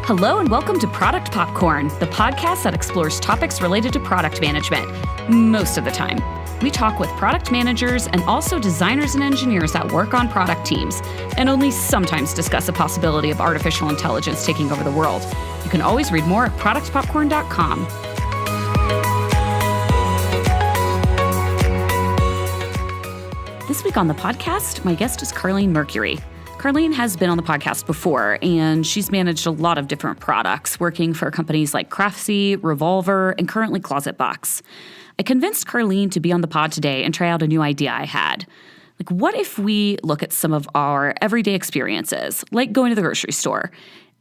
Hello and welcome to Product Popcorn, the podcast that explores topics related to product management. Most of the time. We talk with product managers and also designers and engineers that work on product teams, and only sometimes discuss the possibility of artificial intelligence taking over the world. You can always read more at productpopcorn.com. This week on the podcast, my guest is Karleen Mercuri. Karleen has been on the podcast before, and she's managed a lot of different products, working for companies like Craftsy, Revolver, and currently Closet Box. I convinced Karleen to be on the pod today and try out a new idea I had. Like, what if we look at some of our everyday experiences, like going to the grocery store,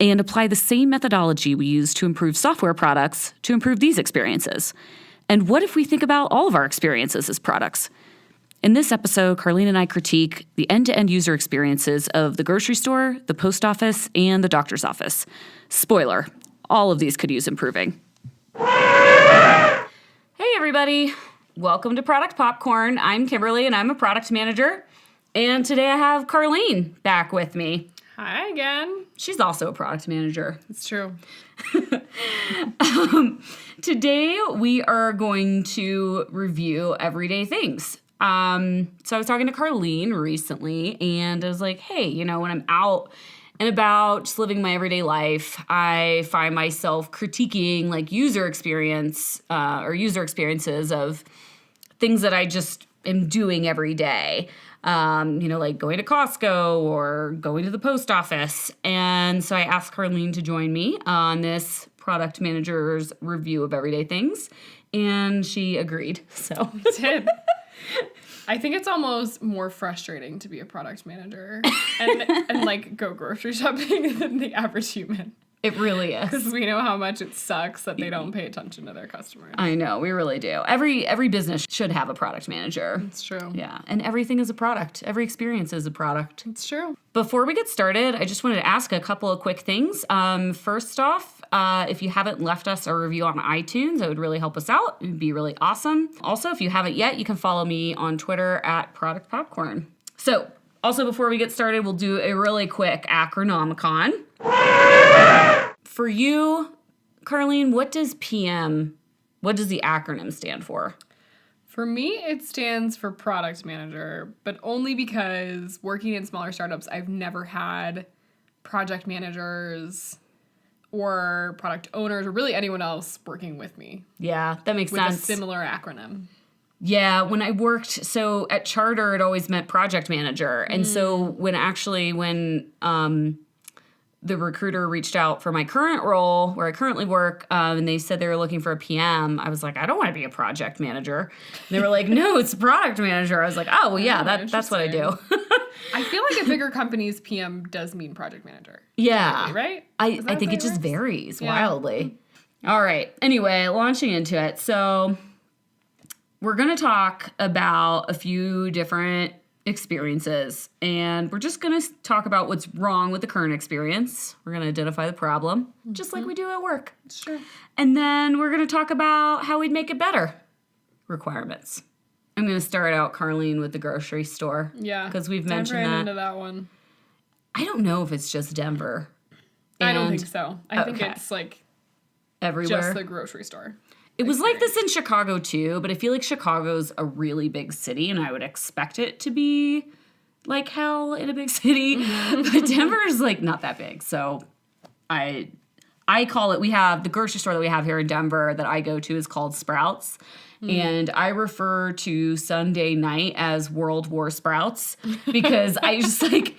and apply the same methodology we use to improve software products to improve these experiences? And what if we think about all of our experiences as products? In this episode, Karleen and I critique the end-to-end user experiences of the grocery store, the post office, and the doctor's office. Spoiler, all of these could use improving. Hey, everybody. Welcome to Product Popcorn. I'm Kimberly, and I'm a product manager. And today I have Karleen back with me. Hi again. She's also a product manager. It's true. Today, we are going to review everyday things. So I was talking to Karleen recently, and I was like, hey, when I'm out and about just living my everyday life, I find myself critiquing like user experiences of things that I just am doing every day. Like going to Costco or going to the post office. And so I asked Karleen to join me on this product manager's review of everyday things, and she agreed. So I did. I think it's almost more frustrating to be a product manager and like go grocery shopping than the average human. It really is. Because we know how much it sucks that they don't pay attention to their customers. I know, we really do. Every business should have a product manager. It's true. Yeah, and everything is a product. Every experience is a product. It's true. Before we get started, I just wanted to ask a couple of quick things. First off, if you haven't left us a review on iTunes, it would really help us out. It would be really awesome. Also, if you haven't yet, you can follow me on Twitter at Product Popcorn. So, also before we get started, we'll do a really quick acronomicon. For you, Karleen, what does the acronym stand for? For me, it stands for product manager, but only because working in smaller startups, I've never had project managers or product owners or really anyone else working with me. Yeah, that makes sense. With a similar acronym. Yeah, when I worked, so at Charter, it always meant project manager. And so when the recruiter reached out for my current role, where I currently work, and they said they were looking for a PM, I was like, I don't want to be a project manager. And they were like, no, it's a product manager. I was like, oh, well, yeah, that's what I do. I feel like at bigger companies, PM does mean project manager. Yeah. Right? I think it just varies wildly. All right. Anyway, launching into it. So we're going to talk about a few different experiences, and we're just going to talk about what's wrong with the current experience. We're going to identify the problem, just like we do at work. Sure. And then we're going to talk about how we'd make it better. Requirements. I'm going to start out, Karleen, with the grocery store. Yeah. Because we've mentioned right that. Into that one. I don't know if it's just Denver. I don't think so. I think it's like everywhere. Just the grocery store. It was like this in Chicago, too, but I feel like Chicago's a really big city, and I would expect it to be like hell in a big city. But Denver's, like, not that big, so I call it, we have, the grocery store that we have here in Denver that I go to is called Sprouts, and I refer to Sunday night as World War Sprouts, because I just, like,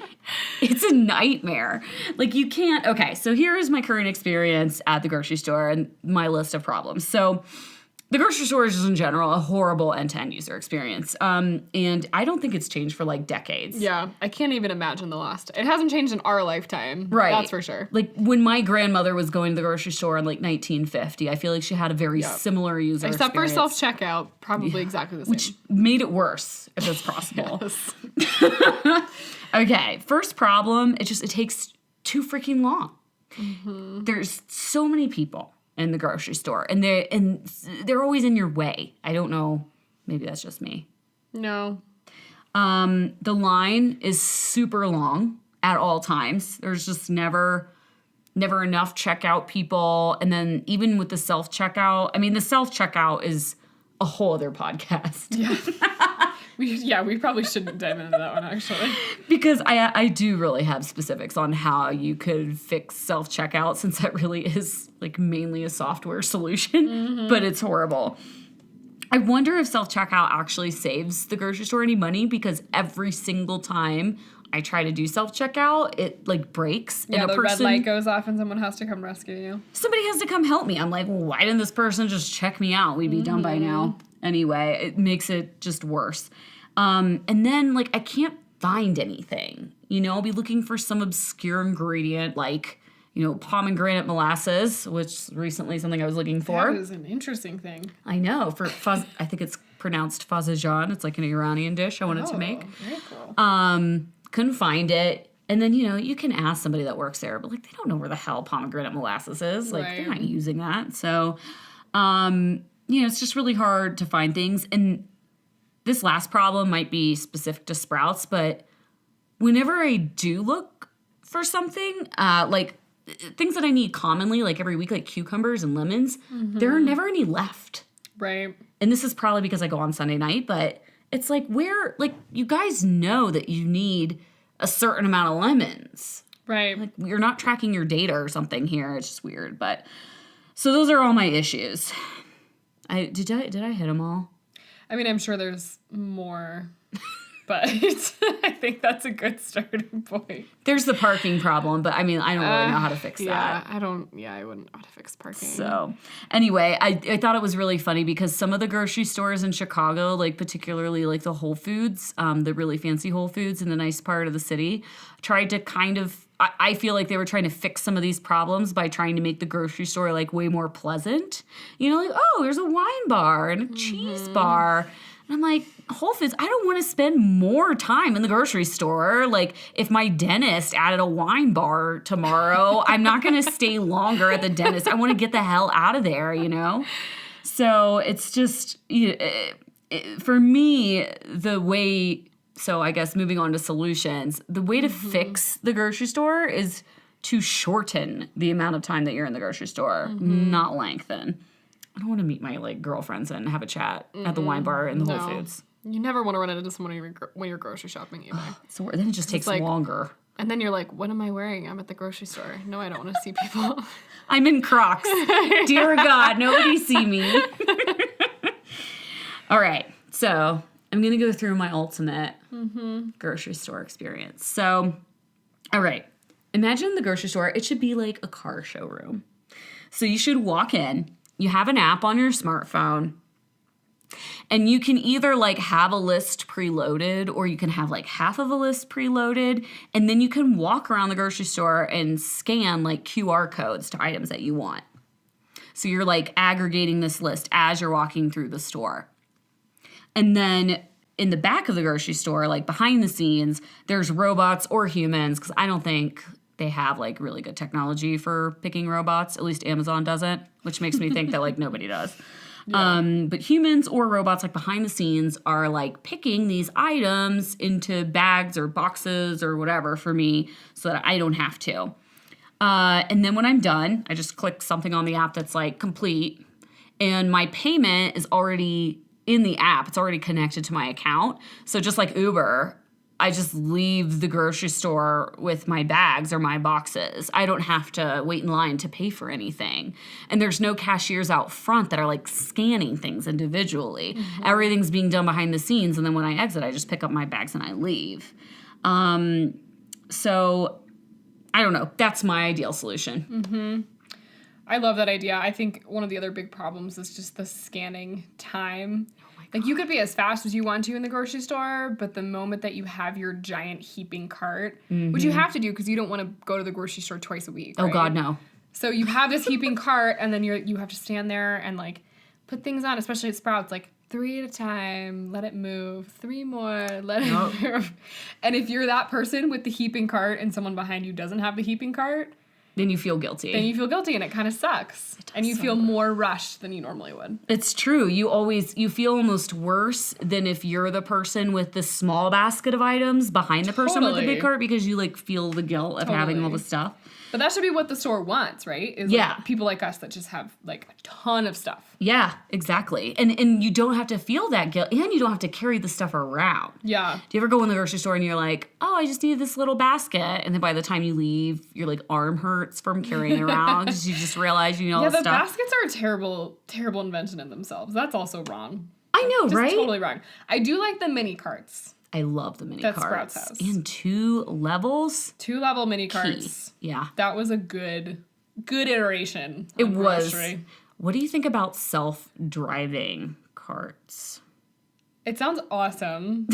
it's a nightmare. Like, you can't, okay, so here is my current experience at the grocery store and my list of problems. So the grocery store is just in general a horrible end-to-end user experience. And I don't think it's changed for like decades. Yeah, I can't even imagine the last. It hasn't changed in our lifetime. Right. That's for sure. Like when my grandmother was going to the grocery store in like 1950, I feel like she had a very similar user Except experience. for self-checkout, probably exactly the same. Which made it worse, if it's possible. Yes. Okay, first problem, it takes too freaking long. Mm-hmm. There's so many people in the grocery store, and they're always in your way. I don't know. Maybe that's just me. No. The line is super long at all times. There's just never never enough checkout people. And then even with the self-checkout, I mean, the self-checkout is a whole other podcast. Yeah. We probably shouldn't dive into that one, actually. Because I do really have specifics on how you could fix self-checkout, since that really is like mainly a software solution, but it's horrible. I wonder if self-checkout actually saves the grocery store any money, because every single time I try to do self-checkout, it like breaks. Yeah, and the red light goes off and someone has to come rescue you. Somebody has to come help me. I'm like, well, why didn't this person just check me out? We'd be done by now. Anyway, it makes it just worse. And then like I can't find anything. You know, I'll be looking for some obscure ingredient like, you know, pomegranate molasses, which recently something I was looking for. That is an interesting thing. I know. I think it's pronounced fazajan. It's like an Iranian dish I wanted to make. Very cool. Couldn't find it. And then, you know, you can ask somebody that works there, but like they don't know where the hell pomegranate molasses is. Like they're not using that. So, you know, it's just really hard to find things. And this last problem might be specific to Sprouts, but whenever I do look for something, like things that I need commonly, like every week, like cucumbers and lemons, there are never any left. Right. And this is probably because I go on Sunday night, but it's like you guys know that you need a certain amount of lemons. Right. Like you're not tracking your data or something here. It's just weird. But so those are all my issues. Did I hit them all? I mean, I'm sure there's more, but I think that's a good starting point. There's the parking problem, but I mean, I don't really know how to fix that. I wouldn't know how to fix parking. So anyway, I thought it was really funny because some of the grocery stores in Chicago, like particularly like the Whole Foods, the really fancy Whole Foods in the nice part of the city, tried to kind of, I feel like they were trying to fix some of these problems by trying to make the grocery store like way more pleasant. You know, like, oh, there's a wine bar and a cheese bar. And I'm like, Whole Foods, I don't want to spend more time in the grocery store. Like, if my dentist added a wine bar tomorrow, I'm not going to stay longer at the dentist. I want to get the hell out of there, you know? So it's just, for me, the way... So I guess moving on to solutions, the way to fix the grocery store is to shorten the amount of time that you're in the grocery store, not lengthen. I don't want to meet my like girlfriends and have a chat at the wine bar in the Whole Foods. You never want to run into someone when you're grocery shopping either. So then it just takes longer. And then you're like, what am I wearing? I'm at the grocery store. No, I don't want to see people. I'm in Crocs. Dear God, nobody see me. All right, so... I'm going to go through my ultimate grocery store experience. So, all right. Imagine the grocery store. It should be like a car showroom. So you should walk in. You have an app on your smartphone. And you can either like have a list preloaded or you can have like half of a list preloaded. And then you can walk around the grocery store and scan like QR codes to items that you want. So you're like aggregating this list as you're walking through the store. And then in the back of the grocery store, like behind the scenes, there's robots or humans, because I don't think they have like really good technology for picking robots. At least Amazon doesn't, which makes me think that like nobody does. Yeah. But humans or robots like behind the scenes are like picking these items into bags or boxes or whatever for me so that I don't have to. And then when I'm done, I just click something on the app that's like complete, and my payment is already in the app. It's already connected to my account. So just like Uber, I just leave the grocery store with my bags or my boxes. I don't have to wait in line to pay for anything. And there's no cashiers out front that are like scanning things individually. Everything's being done behind the scenes. And then when I exit, I just pick up my bags and I leave. So I don't know. That's my ideal solution. I love that idea. I think one of the other big problems is just the scanning time. Oh my God. Like, you could be as fast as you want to in the grocery store, but the moment that you have your giant heaping cart, which you have to do because you don't want to go to the grocery store twice a week, right? Oh, God, no. So you have this heaping cart, and then you have to stand there and, like, put things on, especially at Sprouts, like, 3 at a time, let it move, 3 more, let it move. And if you're that person with the heaping cart and someone behind you doesn't have the heaping cart, Then you feel guilty. And it kind of sucks. And you feel more rushed than you normally would. It's true. You feel almost worse than if you're the person with the small basket of items behind the person with the big cart, because you like feel the guilt of having all the stuff. But that should be what the store wants, right? Is like people like us that just have like a ton of stuff. Yeah, exactly. And you don't have to feel that guilt, and you don't have to carry the stuff around. Yeah. Do you ever go in the grocery store and you're like, oh, I just need this little basket, and then by the time you leave, your like arm hurts from carrying it around because you just realize you know all the stuff. Yeah, the baskets are a terrible, terrible invention in themselves. That's also wrong. I know, right? Totally wrong. I do like the mini carts. I love the mini carts. Sprouts has. And 2 levels. 2-level mini carts. Yeah. That was a good iteration. It was. What do you think about self-driving carts? It sounds awesome.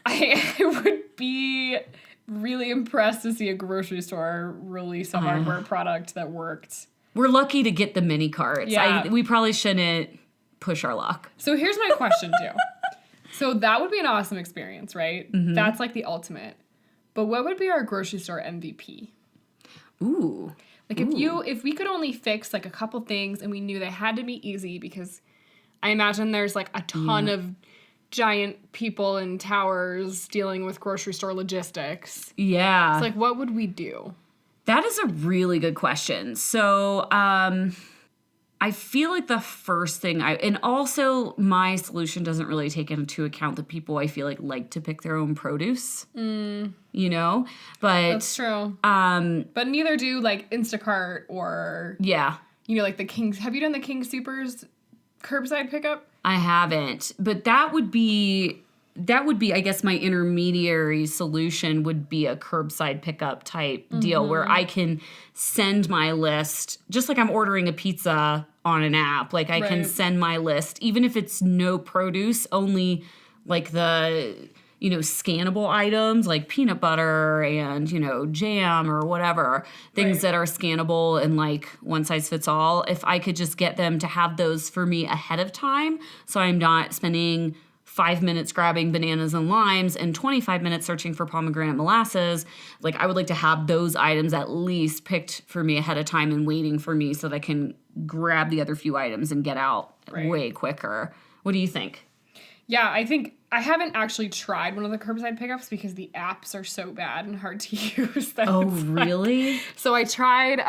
I would be really impressed to see a grocery store release a hardware product that worked. We're lucky to get the mini carts. Yeah. We probably shouldn't push our luck. So here's my question, too. So that would be an awesome experience, right? Mm-hmm. That's like the ultimate. But what would be our grocery store MVP? Ooh. Like if we could only fix like a couple things and we knew they had to be easy, because I imagine there's like a ton of giant people in towers dealing with grocery store logistics. Yeah. It's like, what would we do? That is a really good question. So, I feel like the first thing and also my solution doesn't really take into account the people I feel like to pick their own produce, you know, but that's true. But neither do like Instacart or, you know, like the King's. Have you done the King Supers curbside pickup? I haven't, but that would be, I guess my intermediary solution would be a curbside pickup type deal where I can send my list, just like I'm ordering a pizza on an app. Like I can send my list, even if it's no produce, only like the, you know, scannable items like peanut butter and, you know, jam or whatever, things that are scannable and like one size fits all. If I could just get them to have those for me ahead of time, so I'm not spending 5 minutes grabbing bananas and limes and 25 minutes searching for pomegranate molasses. Like I would like to have those items at least picked for me ahead of time and waiting for me so that I can grab the other few items and get out way quicker. What do you think? Yeah, I think I haven't actually tried one of the curbside pickups because the apps are so bad and hard to use. Oh, really? So I tried,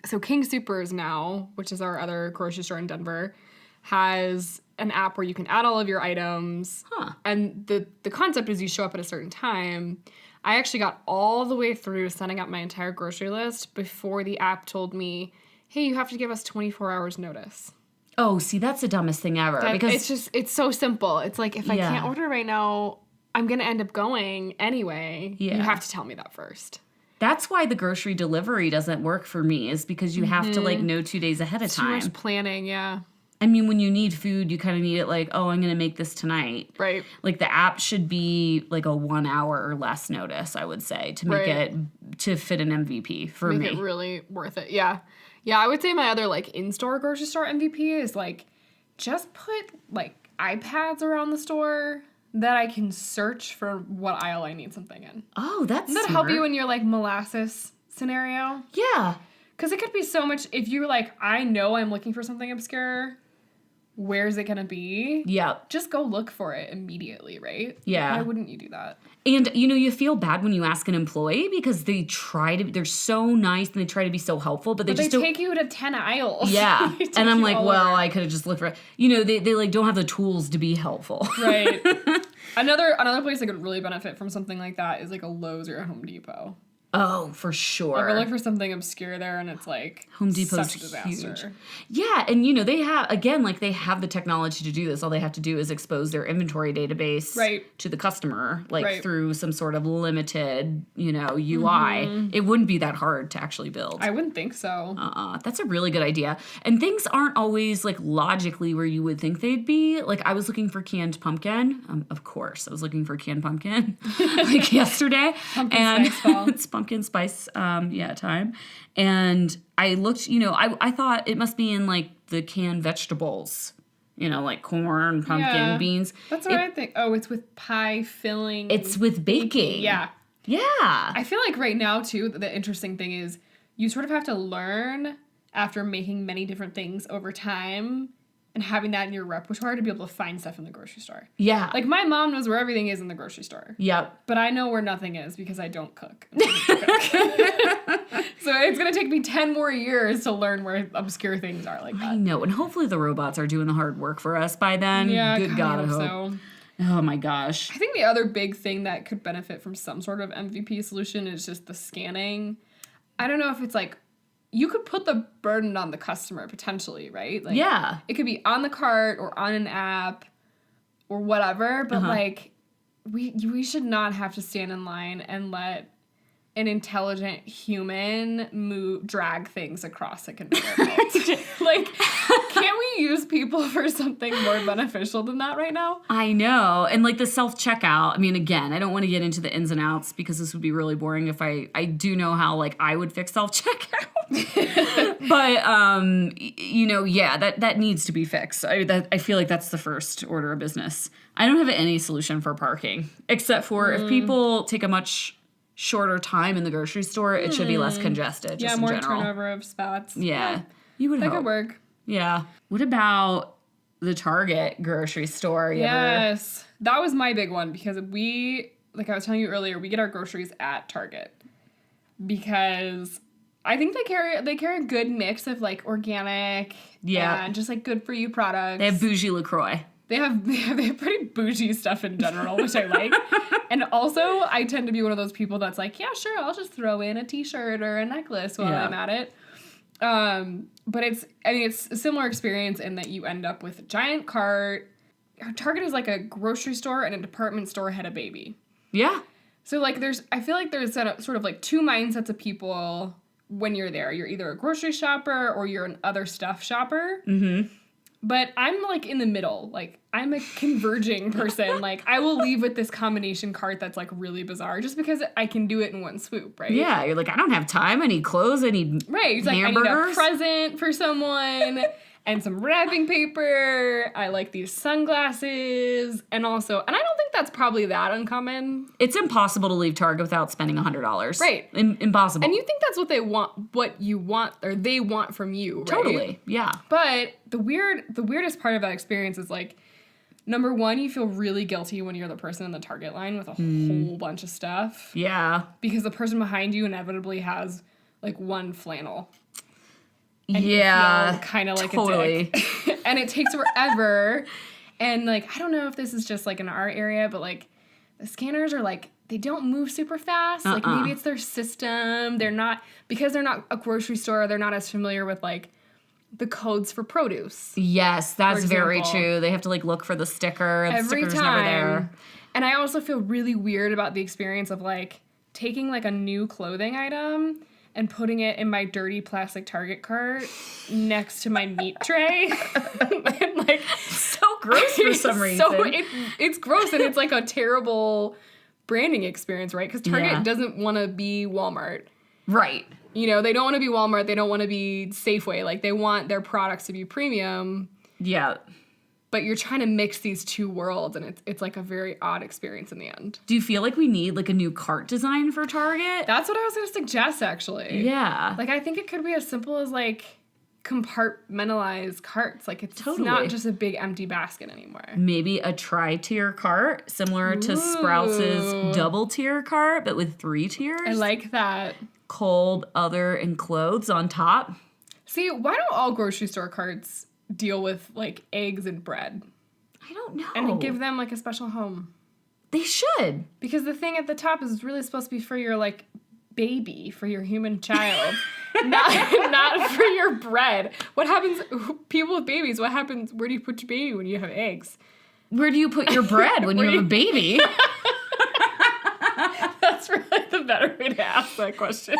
so King Supers now, which is our other grocery store in Denver, has an app where you can add all of your items. And the concept is you show up at a certain time. I actually got all the way through setting up my entire grocery list before the app told me, hey, you have to give us 24 hours notice. Oh, see, that's the dumbest thing ever. Because it's so simple. It's like, if I can't order right now, I'm going to end up going anyway. You have to tell me that first. That's why the grocery delivery doesn't work for me, is because you have to like know 2 days ahead of time. Too much planning, yeah. I mean, when you need food, you kind of need it like, oh, I'm going to make this tonight. Right. Like the app should be like a 1 hour or less notice, I would say, to make it, to fit an MVP for me. Make it really worth it. Yeah. Yeah, I would say my other like in-store grocery store MVP is like, just put like iPads around the store that I can search for what aisle I need something in. Oh, that's Doesn't that help you in your like molasses scenario? Yeah. Because it could be so much, if you're like, I know I'm looking for something obscure, where's it going to be? Yeah. Just go look for it immediately, right? Yeah. Why wouldn't you do that? And, you know, you feel bad when you ask an employee because they're so nice and they try to be so helpful, but they just don't. Take you to 10 aisles. Yeah. And I'm like, well, I could have just looked for it. You know, they like don't have the tools to be helpful. Right. Another place that could really benefit from something like that is like a Lowe's or a Home Depot. Oh, for sure. Like I look for something obscure there, and it's like Home Depot's such a disaster. Huge. Yeah, and you know they have they have the technology to do this. All they have to do is expose their inventory database to the customer, through some sort of limited, you know, UI. It wouldn't be that hard to actually build. I wouldn't think so. That's a really good idea. And things aren't always like logically where you would think they'd be. Like I was looking for canned pumpkin. Of course, I was looking for canned pumpkin like yesterday, pumpkin spice fall. It's pumpkin spice time, and I looked, you know, I thought it must be in like the canned vegetables, you know, like corn, pumpkin, beans. That's what I think. Oh, it's with pie filling. It's with baking. Yeah I feel like right now too the interesting thing is you sort of have to learn after making many different things over time and having that in your repertoire to be able to find stuff in the grocery store. Yeah. Like, my mom knows where everything is in the grocery store. Yep. But I know where nothing is because I don't cook. So it's going to take me 10 more years to learn where obscure things are like that. I know. And hopefully the robots are doing the hard work for us by then. Yeah, Good God, I hope. so. Oh, my gosh. I think the other big thing that could benefit from some sort of MVP solution is just the scanning. I don't know if it's like, you could put the burden on the customer potentially, right? Like, yeah. It could be on the cart or on an app or whatever, but like we should not have to stand in line and let an intelligent human drag things across a conveyor belt. Like, can't we use people for something more beneficial than that right now? I know. And like the self-checkout, I mean, again, I don't want to get into the ins and outs because this would be really boring if I do know how like I would fix self-checkout. But, you know, yeah, that needs to be fixed. I feel like that's the first order of business. I don't have any solution for parking except for if people take a much shorter time in the grocery store, it should be less congested. Just more in general. turnover of spots. Yeah. You would That hope. could work. Yeah. What about the Target grocery store? Yes. That was my big one because like I was telling you earlier, we get our groceries at Target because I think they carry a good mix of like organic and just like good for you products. They have bougie LaCroix. They have pretty bougie stuff in general, which I like. And also, I tend to be one of those people that's like, yeah, sure, I'll just throw in a t-shirt or a necklace while I'm at it. But it's a similar experience in that you end up with a giant cart. Target is like a grocery store and a department store had a baby. Yeah. So like I feel like there's sort of like two mindsets of people when you're there. You're either a grocery shopper or you're an other stuff shopper. Mm-hmm. But I'm, like, in the middle. Like, I'm a converging person. Like, I will leave with this combination cart that's, like, really bizarre just because I can do it in one swoop, right? Yeah, you're like, I don't have time. I need clothes. I need Right. Like, I need a present for someone and some wrapping paper. I like these sunglasses. And I don't think that's probably that uncommon. It's impossible to leave Target without spending $100. Right. Impossible. And you think that's what they want, or they want from you, right? Totally, yeah. But the weirdest part of that experience is, like, number one, you feel really guilty when you're the person in the Target line with a whole bunch of stuff. Yeah. Because the person behind you inevitably has, like, one flannel. And yeah. Kind of like totally. a dick. And it takes forever. And, like, I don't know if this is just, like, in our area, but, like, the scanners are, like, they don't move super fast. Like, maybe it's their system. Because they're not a grocery store, they're not as familiar with, like, the codes for produce. Yes, that's very true. They have to, like, look for the sticker. The every sticker's time. never there. And I also feel really weird about the experience of, like, taking, like, a new clothing item and putting it in my dirty plastic Target cart next to my meat tray. And, like, so gross for some reason. It's gross, and it's, like, a terrible branding experience, right? Because Target doesn't want to be Walmart. Right. You know, they don't want to be Walmart. They don't want to be Safeway. Like, they want their products to be premium. Yeah. But you're trying to mix these two worlds, and it's like a very odd experience in the end. Do you feel like we need, like, a new cart design for Target? That's what I was going to suggest, actually. Yeah. Like, I think it could be as simple as, like, compartmentalized carts. Like, it's totally not just a big empty basket anymore. Maybe a tri-tier cart, similar to Sprouts' double-tier cart, but with 3 tiers. I like that. Cold, other, and clothes on top. See, why don't all grocery store carts deal with, like, eggs and bread? I don't know. And give them, like, a special home. They should. Because the thing at the top is really supposed to be for your, like, baby, for your human child. not for your bread. What happens, people with babies, what happens, where do you put your baby when you have eggs? Where do you put your bread when you have a baby? That's really the better way to ask that question.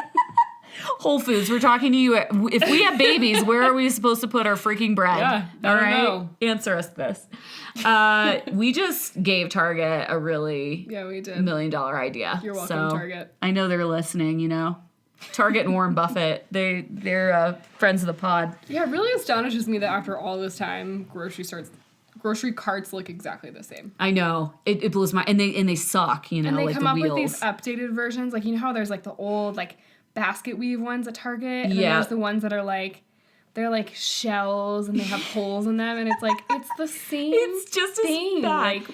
Whole Foods, we're talking to you. If we have babies, where are we supposed to put our freaking bread? Yeah, I all don't right, know. Answer us this. We just gave Target a really we did. $1 million idea. You're welcome, so Target. I know they're listening. You know, Target and Warren Buffett. They're friends of the pod. Yeah, it really astonishes me that after all this time, grocery carts look exactly the same. I know. It blows my and they suck. You know, and they like come the up wheels. with these updated versions. Like, you know how there's, like, the old, like, basket weave ones at Target. And then Yeah. there's the ones that are like, they're like shells and they have holes in them. And it's like, it's the same It's just thing. as bad. Like,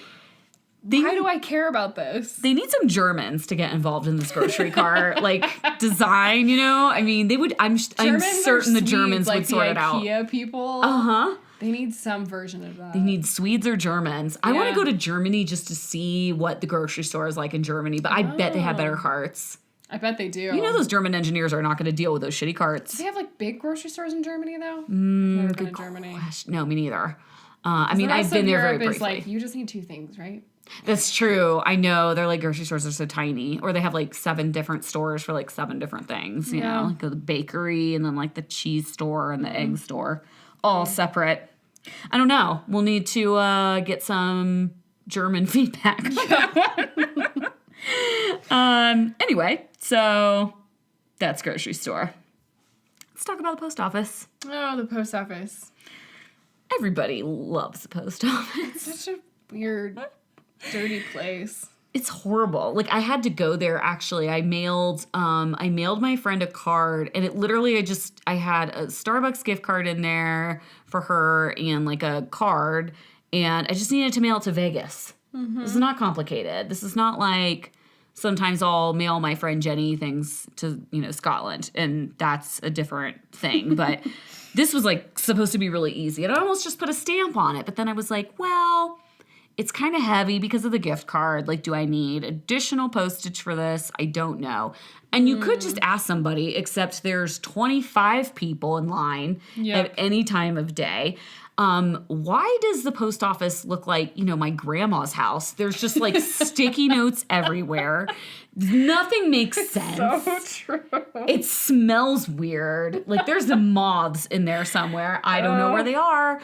why do I care about this? They need some Germans to get involved in this grocery cart, like design, you know? I mean, they would, I'm certain the Germans would sort it out. Like the IKEA people. Uh-huh. They need some version of that. They need Swedes or Germans. I want to go to Germany just to see what the grocery store is like in Germany, but I bet they have better carts. I bet they do. You know those German engineers are not going to deal with those shitty carts. Do they have like big grocery stores in Germany though? Never been to Germany. No, me neither. I mean, I've been there very briefly. Like, you just need 2 things, right? That's true. I know. They're like grocery stores are so tiny. Or they have like 7 different stores for like 7 different things. You know, like the bakery and then like the cheese store and the egg store. All separate. I don't know. We'll need to get some German feedback. Anyway, so that's grocery store. Let's talk about the post office. Oh, the post office. Everybody loves the post office. It's such a weird, dirty place. It's horrible. Like I had to go there actually. I mailed my friend a card and it literally I had a Starbucks gift card in there for her and like a card and I just needed to mail it to Vegas. Mm-hmm. This is not complicated. This is not like sometimes I'll mail my friend Jenny things to, Scotland and that's a different thing, but this was like supposed to be really easy. And I almost just put a stamp on it, but then I was like, well, it's kind of heavy because of the gift card. Like, do I need additional postage for this? I don't know. And you could just ask somebody, except there's 25 people in line at any time of day. Why does the post office look like, my grandma's house? There's just like sticky notes everywhere. Nothing makes sense. So true. It smells weird. Like there's the moths in there somewhere. I don't know where they are.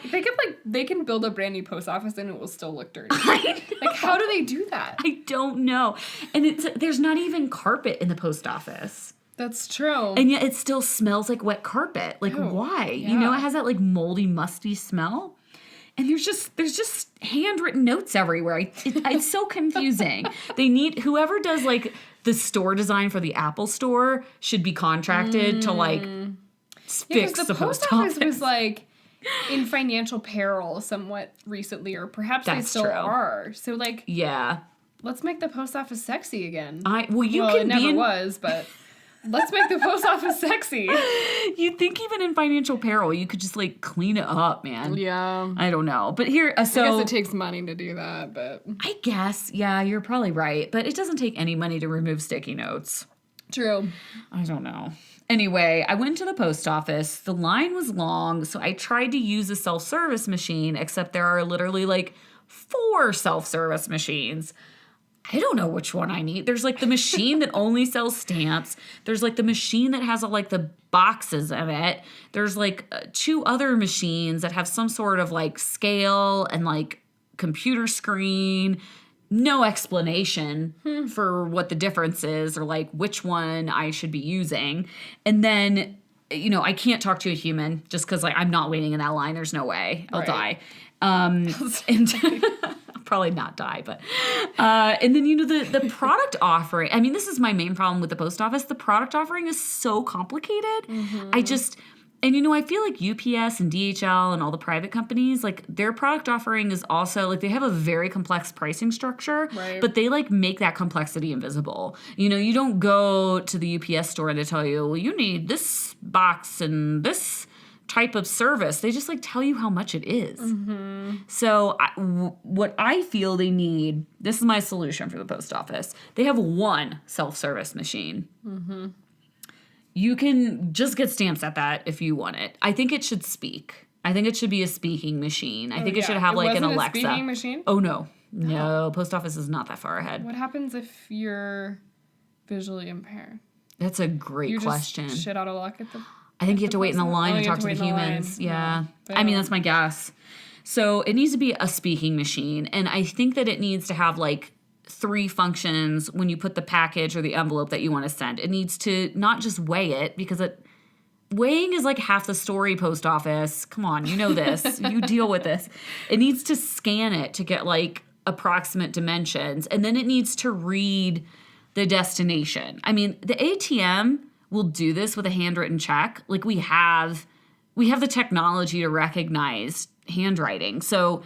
They can build a brand new post office and it will still look dirty. Like how do they do that? I don't know. And there's not even carpet in the post office. That's true. And yet it still smells like wet carpet. Like why? Yeah. It has that like moldy, musty smell. And there's just handwritten notes everywhere. It's so confusing. They need whoever does like the store design for the Apple store should be contracted to like fix the post office. Was like in financial peril somewhat recently, or perhaps they still are. So like, let's make the post office sexy again. It never was, but. Let's make the post office sexy. You'd think even in financial peril, you could just like clean it up, man. Yeah. I don't know. But here, I guess it takes money to do that, but. I guess, yeah, you're probably right. But it doesn't take any money to remove sticky notes. True. I don't know. Anyway, I went to the post office. The line was long, so I tried to use a self-service machine, except there are literally like 4 self-service machines. I don't know which one I need. There's like the machine that only sells stamps. There's like the machine that has all like the boxes in it. There's like 2 other machines that have some sort of like scale and like computer screen. No explanation for what the difference is or like which one I should be using. And then, I can't talk to a human just because like I'm not waiting in that line. There's no way. I'll die. And I'll probably not die, but and then the product offering. I mean, this is my main problem with the post office. The product offering is so complicated. Mm-hmm. I feel like UPS and DHL and all the private companies, like their product offering is also like they have a very complex pricing structure, right. But they like make that complexity invisible. You don't go to the UPS store and they tell you, well, you need this box and this type of service. They just like tell you how much it is. Mm-hmm. So what I feel they need, this is my solution for the post office. They have 1 self-service machine. Mm-hmm. You can just get stamps at that if you want it. I think it should speak. I think it should be a speaking machine. I think it should have like an Alexa. A speaking machine? Oh no, post office is not that far ahead. What happens if you're visually impaired? That's a great question. Just shit out of luck at the. I think you have to wait in the line and talk to the humans. Yeah. I mean, that's my guess. So it needs to be a speaking machine. And I think that it needs to have like 3 functions when you put the package or the envelope that you want to send. It needs to not just weigh it because weighing is like half the story, post office. Come on, you know this. You deal with this. It needs to scan it to get like approximate dimensions. And then it needs to read the destination. I mean, the ATM will do this with a handwritten check. Like we have the technology to recognize handwriting. So,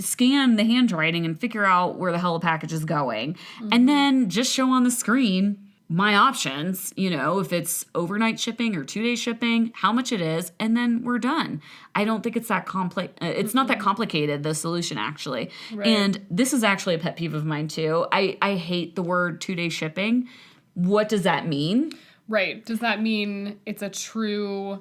scan the handwriting and figure out where the hell a package is going. And then just show on the screen my options, if it's overnight shipping or 2-day shipping, how much it is, and then we're done. I don't think it's that complex. It's not that complicated, the solution, actually. Right. And this is actually a pet peeve of mine, too. I hate the word 2-day shipping. What does that mean? Right. Does that mean it's a true...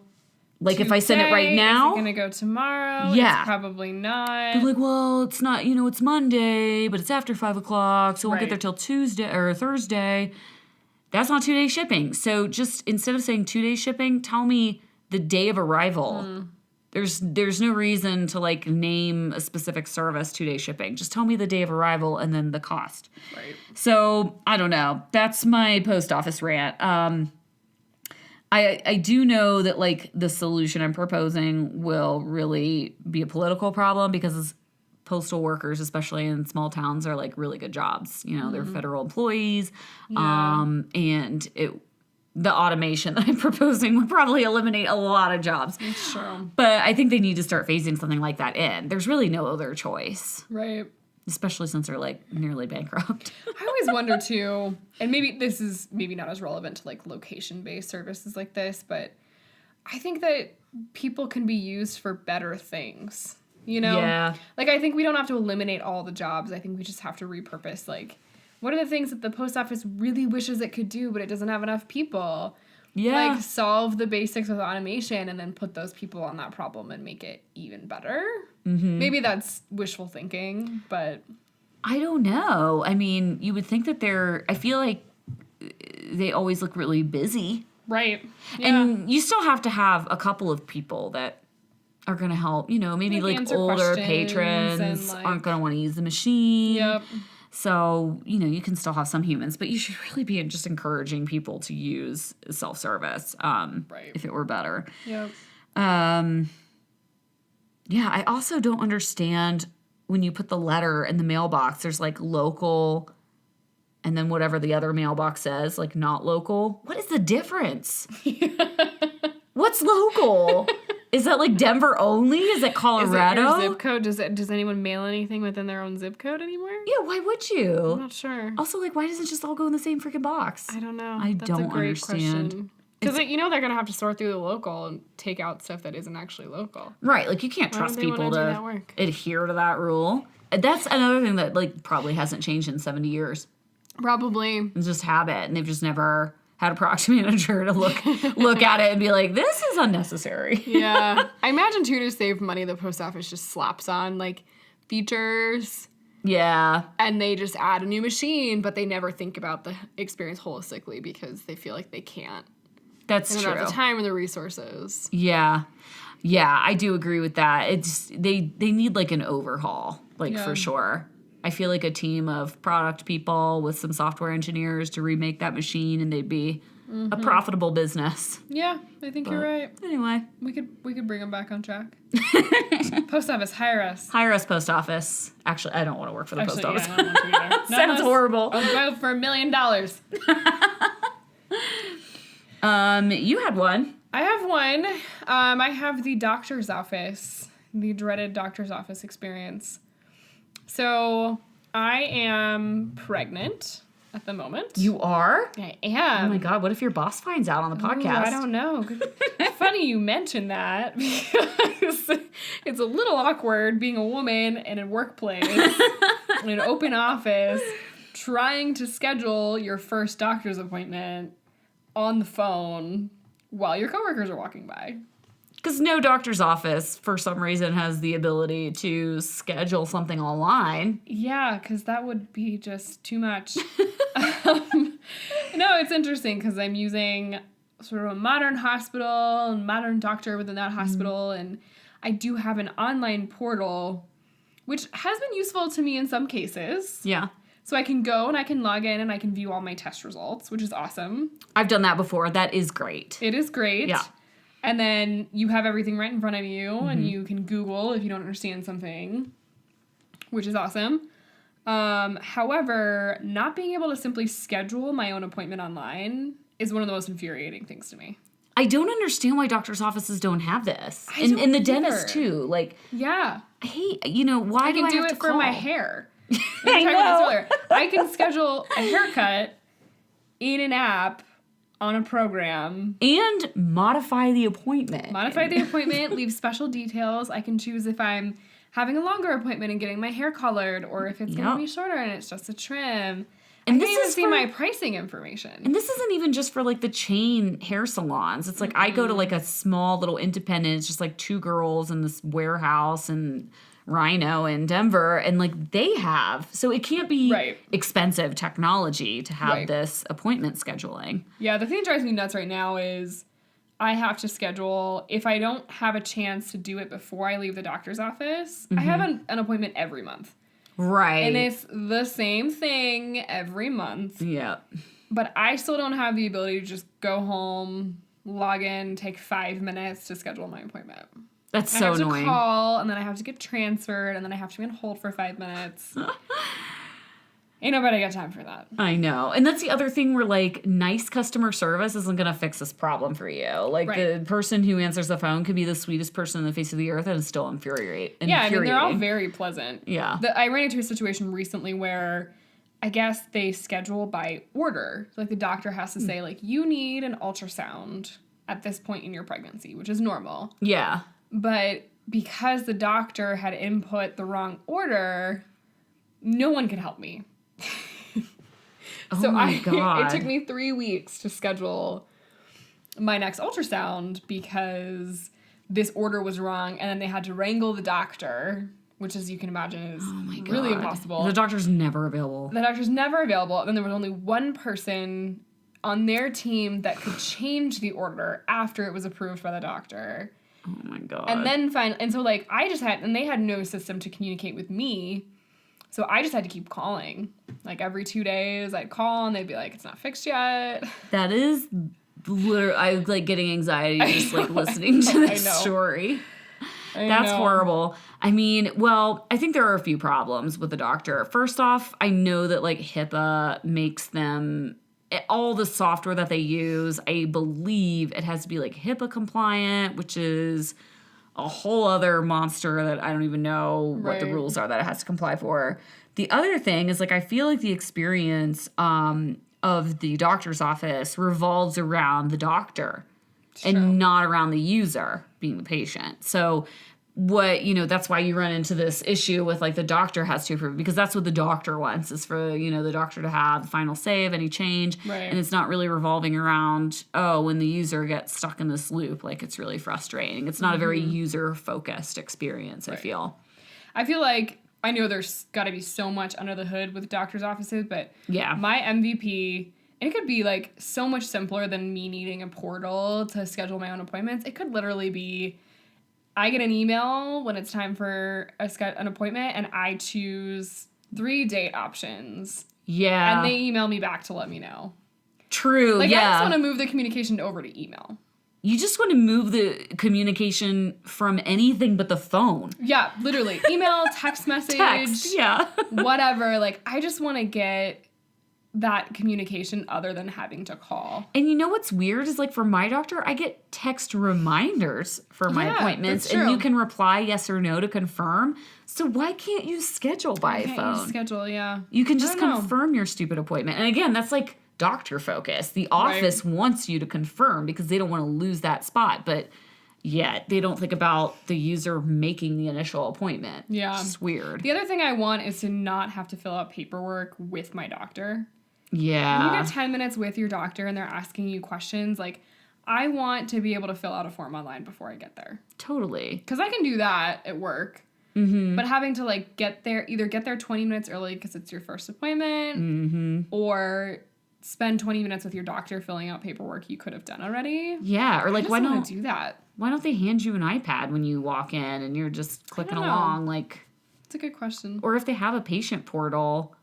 Like, if I send it right now... Is it going to go tomorrow? Yeah. It's probably not. They're like, well, it's not, it's Monday, but it's after 5 o'clock, so it won't get Right. there till Tuesday or Thursday. That's not 2-day shipping. So just instead of saying 2-day shipping, tell me the day of arrival. There's no reason to like name a specific service 2-day shipping. Just tell me the day of arrival and then the cost. Right. So I don't know. That's my post office rant. I do know that like the solution I'm proposing will really be a political problem because postal workers, especially in small towns, are like really good jobs. They're federal employees. Yeah. And the automation that I'm proposing would probably eliminate a lot of jobs. It's true. But I think they need to start phasing something like that in. There's really no other choice, Right. especially since they're like nearly bankrupt. I always wonder too, and maybe this is maybe not as relevant to like location-based services like this, but I think that people can be used for better things. Yeah. Like, I think we don't have to eliminate all the jobs. I think we just have to repurpose, like, what are the things that the post office really wishes it could do, but it doesn't have enough people? Yeah. Like, solve the basics with automation and then put those people on that problem and make it even better. Mm-hmm. Maybe that's wishful thinking, but... I don't know. I mean, you would think that I feel like they always look really busy. Right. Yeah. And you still have to have a couple of people that are going to help, maybe like older patrons and, aren't going to want to use the machine. Yep. So, you can still have some humans, but you should really be just encouraging people to use self-service Right. if it were better. Yep. Yeah, I also don't understand when you put the letter in the mailbox, there's like local and then whatever the other mailbox says, like not local. What is the difference? What's local? Is that like Denver only? Is it Colorado? Is it your zip code? Does anyone mail anything within their own zip code anymore? Yeah, why would you? I'm not sure. Also, like, why doesn't it just all go in the same freaking box? I don't know. I That's don't a great understand. Because they're going to have to sort through the local and take out stuff that isn't actually local. Right, like you can't trust would they people wanna do that to work? adhere to that rule. That's another thing that like probably hasn't changed in 70 years. Probably. It's just habit, and they've just never had a product manager to look at it and be like, this is unnecessary. Yeah. I imagine, too, to save money, the post office just slaps on, like, features. Yeah. And they just add a new machine, but they never think about the experience holistically because they feel like they can't. That's They true. don't have the time or the resources. Yeah. Yeah, I do agree with that. It's they need like an overhaul, like Yeah. for sure. I feel like a team of product people with some software engineers to remake that machine and they'd be a profitable business. Yeah, I think you're right. Anyway, We could bring them back on track. Post office, hire us. hire us, post office. Actually, I don't want to work for the post office. Yeah, I don't want to either. Not Sounds us. horrible. I'll go for $1 million. You had one. I have one. I have the doctor's office, the dreaded doctor's office experience. So I am pregnant at the moment. You are? I am. Oh my God, what if your boss finds out on the podcast? Ooh, I don't know. It's funny you mention that because it's a little awkward being a woman in a workplace, in an open office, trying to schedule your first doctor's appointment on the phone while your coworkers are walking by. Because no doctor's office, for some reason, has the ability to schedule something online. Yeah, because that would be just too much. No, it's interesting because I'm using sort of a modern hospital and modern doctor within that hospital, and I do have an online portal, which has been useful to me in some cases. Yeah. So I can go and I can log in and I can view all my test results, which is awesome. I've done that before. That is great. It is great. Yeah. And then you have everything right in front of you, and you can Google if you don't understand something, which is awesome. However, not being able to simply schedule my own appointment online is one of the most infuriating things to me. I don't understand why doctors' offices don't have this. I don't And the either. dentist, too. Like, Yeah. hey, you know, why do I have to call? I can do it for my hair. I know. I can schedule a haircut in an app on a program. And modify the appointment. Leave special details. I can choose if I'm having a longer appointment and getting my hair colored, or if it's going to be shorter and it's just a trim. And I can even see my pricing information. And this isn't even just for, like, the chain hair salons. It's like I go to, like, a small little independent. It's just, like, 2 girls in this warehouse in Rhino in Denver. And, like, they have. So it can't be expensive technology to have this appointment scheduling. Yeah, the thing that drives me nuts right now is I have to schedule, if I don't have a chance to do it before I leave the doctor's office, I have an appointment every month. Right. And it's the same thing every month. Yeah. But I still don't have the ability to just go home, log in, take 5 minutes to schedule my appointment. That's so annoying. I have to call, and then I have to get transferred, and then I have to be on hold for 5 minutes. Ain't nobody got time for that. I know. And that's the other thing where, like, nice customer service isn't going to fix this problem for you. Like, the person who answers the phone could be the sweetest person on the face of the earth and it's still infuriating. Yeah, I mean, they're all very pleasant. Yeah. I ran into a situation recently where I guess they schedule by order. So, like, the doctor has to say, like, you need an ultrasound at this point in your pregnancy, which is normal. Yeah. But because the doctor had input the wrong order, no one could help me. Oh my God. It took me 3 weeks to schedule my next ultrasound because this order was wrong, and then they had to wrangle the doctor, which, as you can imagine, is really impossible. The doctor's never available. The doctor's never available. And then there was only one person on their team that could change the order after it was approved by the doctor. Oh my God. And then and so, like, they had no system to communicate with me. So I just had to keep calling. Like, every 2 days, I'd call, and they'd be like, it's not fixed yet. That is literally, I was, like, getting anxiety just, like, listening to this story. That's horrible. I mean, well, I think there are a few problems with the doctor. First off, I know that, like, HIPAA makes them, all the software that they use, I believe it has to be, like, HIPAA compliant, which is a whole other monster that I don't even know what the rules are that it has to comply for. The other thing is, like, I feel like the experience of the doctor's office revolves around the doctor and not around the user being the patient. So that's why you run into this issue with, like, the doctor has to approve, because that's what the doctor wants, is for, the doctor to have the final say of any change. Right. And it's not really revolving around, when the user gets stuck in this loop, like, it's really frustrating. It's not a very user-focused experience, I feel. I feel like, I know there's got to be so much under the hood with doctor's offices, but yeah, my MVP, and it could be, like, so much simpler than me needing a portal to schedule my own appointments. It could literally be, I get an email when it's time for an appointment, and I choose 3 date options. Yeah. And they email me back to let me know. True, like, I just want to move the communication over to email. You just want to move the communication from anything but the phone. Yeah, literally. Email, text message. Whatever. Like, I just want to get that communication other than having to call. And you know what's weird is, like, for my doctor, I get text reminders for my appointments, and you can reply yes or no to confirm. So why can't you schedule by phone? You schedule, You can just confirm your stupid appointment. And again, that's like doctor focus. The office wants you to confirm because they don't want to lose that spot, but yet they don't think about the user making the initial appointment. Yeah. It's just weird. The other thing I want is to not have to fill out paperwork with my doctor. Yeah. When you get 10 minutes with your doctor and they're asking you questions, like, I want to be able to fill out a form online before I get there. Totally. Because I can do that at work. Mm-hmm. But having to, like, either get there 20 minutes early because it's your first appointment, or spend 20 minutes with your doctor filling out paperwork you could have done already. Yeah, or, like, why not do that? Why don't they hand you an iPad when you walk in and you're just clicking along? Like, it's a good question. Or if they have a patient portal,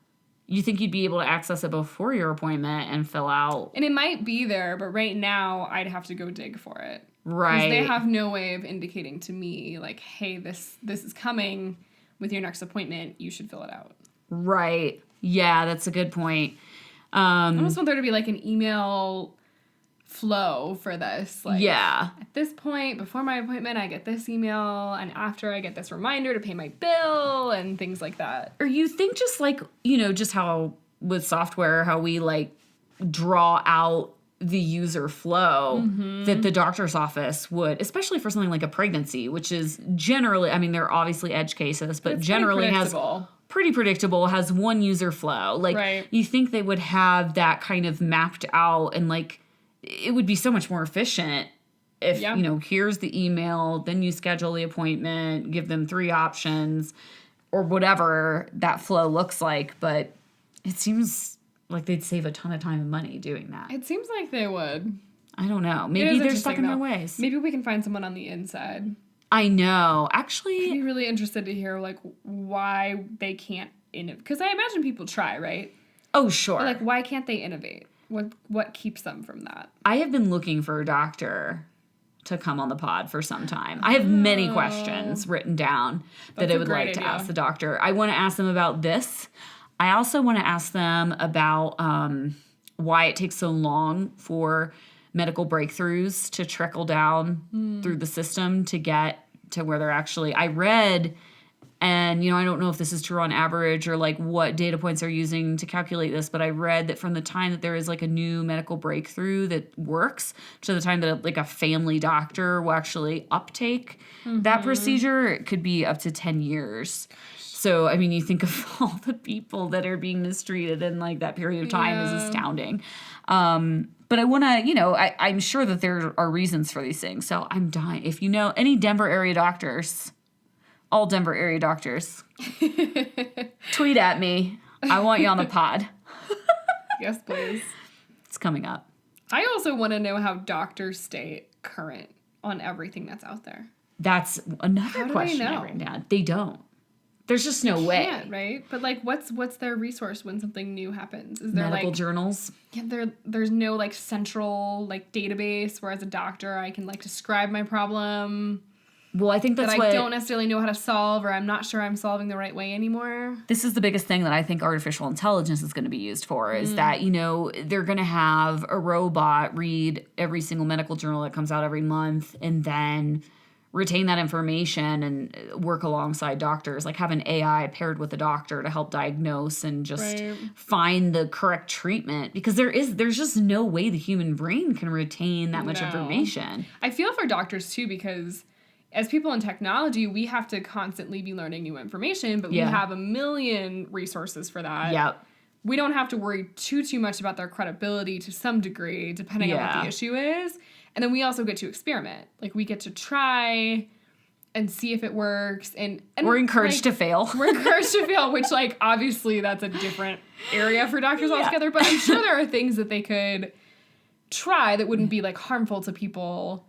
you think you'd be able to access it before your appointment and fill out. And it might be there, but right now I'd have to go dig for it. Right. Because they have no way of indicating to me, like, hey, this is coming with your next appointment. You should fill it out. Right. Yeah, that's a good point. I almost want there to be, like, an email flow for this. Like, yeah. at this point, before my appointment, I get this email, and after I get this reminder to pay my bill and things like that. Or you think just like, just how with software, how we like draw out the user flow that the doctor's office would, especially for something like a pregnancy, which is generally, I mean, there are obviously edge cases, but generally has pretty predictable, has one user flow. Like, you think they would have that kind of mapped out, and like, it would be so much more efficient if, here's the email, then you schedule the appointment, give them 3 options or whatever that flow looks like. But it seems like they'd save a ton of time and money doing that. It seems like they would. I don't know. Maybe they're stuck in their ways. Maybe we can find someone on the inside. I know. Actually, I'd be really interested to hear, like, why they can't innovate. Because I imagine people try, right? Oh, sure. But, like, why can't they innovate? What keeps them from that? I have been looking for a doctor to come on the pod for some time. I have many questions written down that I would like to ask the doctor. I want to ask them about this. I also want to ask them about why it takes so long for medical breakthroughs to trickle down through the system to get to where they're actually... I read, and, I don't know if this is true on average or, like, what data points they're using to calculate this, but I read that from the time that there is, like, a new medical breakthrough that works to the time that, like, a family doctor will actually uptake that procedure, it could be up to 10 years. So, I mean, you think of all the people that are being mistreated in, like, that period of time is astounding. But I want to, I'm sure that there are reasons for these things. So I'm dying. If you know any Denver area doctors, all Denver area doctors, tweet at me. I want you on the pod. Yes, please. It's coming up. I also want to know how doctors stay current on everything that's out there. That's another question I written down. They don't. There's just no way. Can't, right? But, like, what's their resource when something new happens? Is there medical journals? Yeah, there's no, like, central, like, database where as a doctor I can, like, describe my problem. Well, I think that's I don't necessarily know how to solve, or I'm not sure I'm solving the right way anymore. This is the biggest thing that I think artificial intelligence is going to be used for, is that, they're going to have a robot read every single medical journal that comes out every month and then retain that information and work alongside doctors, like have an AI paired with a doctor to help diagnose and just find the correct treatment, because there's just no way the human brain can retain that much information. I feel for doctors too, because as people in technology, we have to constantly be learning new information, but we have a million resources for that. Yep. We don't have to worry too much about their credibility to some degree, depending on what the issue is. And then we also get to experiment. Like, we get to try and see if it works. And we're encouraged to fail. We're encouraged to fail, which, like, obviously that's a different area for doctors altogether. But I'm sure there are things that they could try that wouldn't be, like, harmful to people.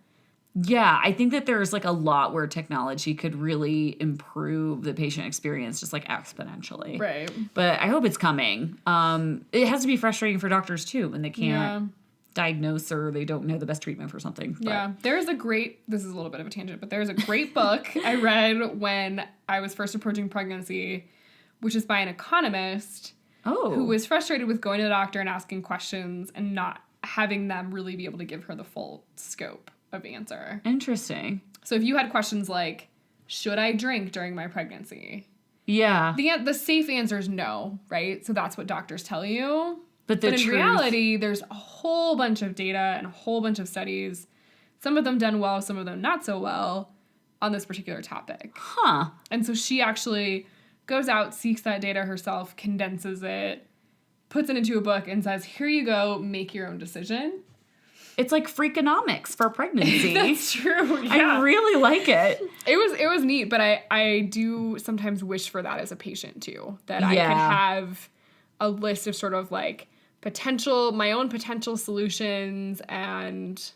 Yeah, I think that there's, like, a lot where technology could really improve the patient experience just, like, exponentially. Right. But I hope it's coming. It has to be frustrating for doctors, too, when they can't diagnose or they don't know the best treatment for something. Yeah. This is a little bit of a tangent, but there's a great book I read when I was first approaching pregnancy, which is by an economist who was frustrated with going to the doctor and asking questions and not having them really be able to give her the full scope of answer. Interesting. So if you had questions like, should I drink during my pregnancy? Yeah. The safe answer is no, right? So that's what doctors tell you. But in reality, there's a whole bunch of data and a whole bunch of studies, some of them done well, some of them not so well, on this particular topic. Huh. And so she actually goes out, seeks that data herself, condenses it, puts it into a book, and says, here you go, make your own decision. It's like Freakonomics for pregnancy. That's true. Yeah. I really like it. It was neat, but I do sometimes wish for that as a patient too. That I could have a list of sort of like my own potential solutions and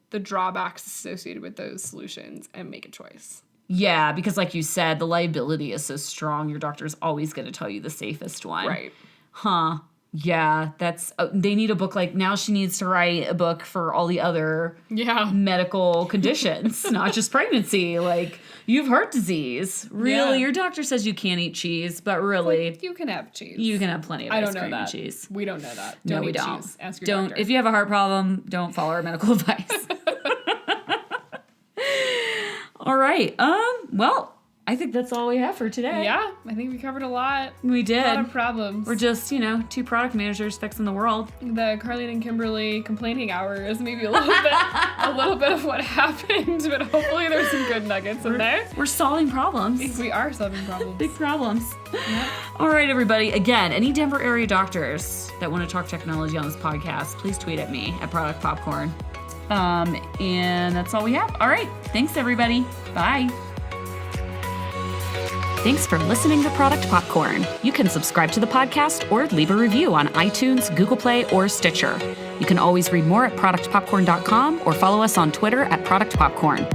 the drawbacks associated with those solutions and make a choice. Yeah, because like you said, the liability is so strong. Your doctor's always going to tell you the safest one. Right. Huh. Yeah, that's they need a book. Like now she needs to write a book for all the other medical conditions, not just pregnancy. Like you have heart disease. Really, your doctor says you can't eat cheese, but really you can have cheese. You can have plenty of ice cream and cheese. We don't know that. No, we don't. Cheese. Ask your doctor. If you have a heart problem, don't follow our medical advice. All right. Well, I think that's all we have for today. Yeah, I think we covered a lot. We did. A lot of problems. We're just, two product managers fixing the world. The Karleen and Kimberly complaining hour is maybe a little bit of what happened, but hopefully there's some good nuggets in there. We're solving problems. We are solving problems. Big problems. Yeah. All right, everybody. Again, any Denver area doctors that want to talk technology on this podcast, please tweet at me at Product Popcorn. And that's all we have. All right. Thanks, everybody. Bye. Thanks for listening to Product Popcorn. You can subscribe to the podcast or leave a review on iTunes, Google Play, or Stitcher. You can always read more at productpopcorn.com or follow us on Twitter at Product Popcorn.